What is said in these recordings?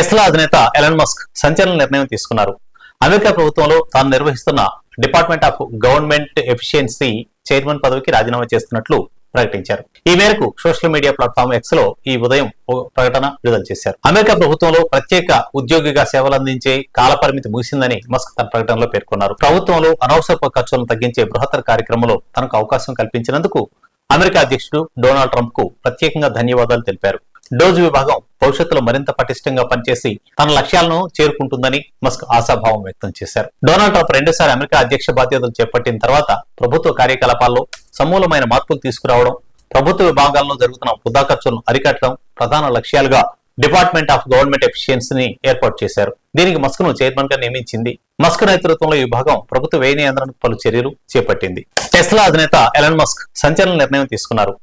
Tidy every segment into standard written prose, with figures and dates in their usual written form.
Tesla అధినేత Elon Musk సంచలన నిర్ణయం తీసుకున్నారు. అమెరికా ప్రభుత్వంలో తాను నిర్వహిస్తున్న department of government efficiency chairman పదవికి రాజీనామా చేస్తున్నట్లు ప్రకటించారు. ఈ మేరకు సోషల్ మీడియా ప్లాట్ఫామ్ ఎక్స్ లో ఈ ఉదయం ఓ ప్రకటన విడుదల చేశారు. అమెరికా ప్రభుత్వంలో ప్రత్యేక ఉద్యోగిగా సేవలందించే కాలపరిమితి ముగిసిందని మస్క్ తన ప్రకటనలో పేర్కొన్నారు. ప్రభుత్వంలో అనవసరపు ఖర్చులను తగ్గించే బృహత్తర కార్యక్రమంలో తనకు అవకాశం కల్పించినందుకు అమెరికా అధ్యక్షుడు డొనాల్డ్ ట్రంప్ కు ప్రత్యేకంగా ధన్యవాదాలు తెలిపారు. డోజ్ విభాగం భవిష్యత్తులో మరింత పటిష్టంగా పనిచేసి తన లక్ష్యాలను చేరుకుంటుందని మస్క్ ఆశాభావం వ్యక్తం చేశారు. డొనాల్డ్ ట్రంప్ రెండోసారి అమెరికా అధ్యక్ష బాధ్యతలు చేపట్టిన తర్వాత ప్రభుత్వ కార్యకలాపాల్లో సమూలమైన మార్పులు తీసుకురావడం, ప్రభుత్వ విభాగాల్లో జరుగుతున్న వృధా ఖర్చులను అరికట్టడం ప్రధాన లక్ష్యాలుగా డిపార్ట్మెంట్ ఆఫ్ గవర్నమెంట్ ఎఫిషియన్సీని ఏర్పాటు చేశారు. దీనికి మస్క్ ను చైర్మన్ గా నియమించింది. మస్క్ నేతృత్వంలో ఈ విభాగం ప్రభుత్వ వ్యయ నియంత్రణకు పలు చర్యలు చేపట్టింది. టెస్లా అధినేత ఎలన్ మస్క్ సంచలన నిర్ణయం తీసుకున్నారు.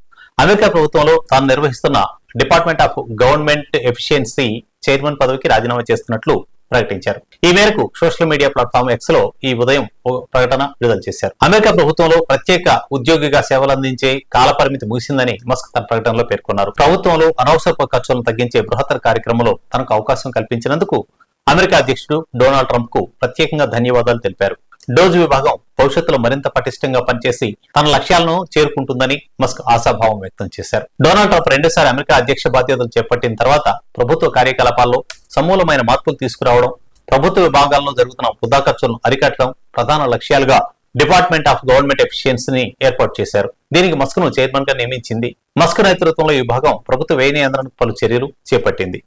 అమెరికా ప్రభుత్వంలో తాను నిర్వహిస్తున్న department of government efficiency chairman పదవికి రాజీనామా చేస్తున్నట్లు ప్రకటించారు. ఈ మేరకు సోషల్ మీడియా ప్లాట్ఫామ్ ఎక్స్ లో ఈ ఉదయం ఓ ప్రకటన విడుదల చేశారు. అమెరికా ప్రభుత్వంలో ప్రత్యేక ఉద్యోగిగా సేవలందించే కాలపరిమితి ముగిసిందని మస్క్ తన ప్రకటనలో పేర్కొన్నారు. ప్రభుత్వంలో అనవసరపు ఖర్చులను తగ్గించే బృహత్తర కార్యక్రమంలో తనకు అవకాశం కల్పించినందుకు అమెరికా అధ్యక్షుడు డొనాల్డ్ ట్రంప్ కు ప్రత్యేకంగా ధన్యవాదాలు తెలిపారు. డోజ్ విభాగం భవిష్యత్తులో మరింత పటిష్టంగా పనిచేసి తన లక్ష్యాలను చేరుకుంటుందని మస్క్ ఆశాభావం వ్యక్తం చేశారు. డొనాల్డ్ ట్రంప్ రెండోసారి అమెరికా అధ్యక్ష బాధ్యతలు చేపట్టిన తర్వాత ప్రభుత్వ కార్యకలాపాల్లో సమూలమైన మార్పులు తీసుకురావడం, ప్రభుత్వ విభాగాల్లో జరుగుతున్న వృధా ఖర్చులను అరికట్టడం ప్రధాన లక్ష్యాలుగా డిపార్ట్మెంట్ ఆఫ్ గవర్నమెంట్ ఎఫిషియన్సీని ఏర్పాటు చేశారు. దీనికి మస్క్ ను చైర్మన్ గా నియమించింది. మస్క్ నేతృత్వంలో ఈ విభాగం ప్రభుత్వ వ్యయ నియంత్రణకు పలు చర్యలు చేపట్టింది.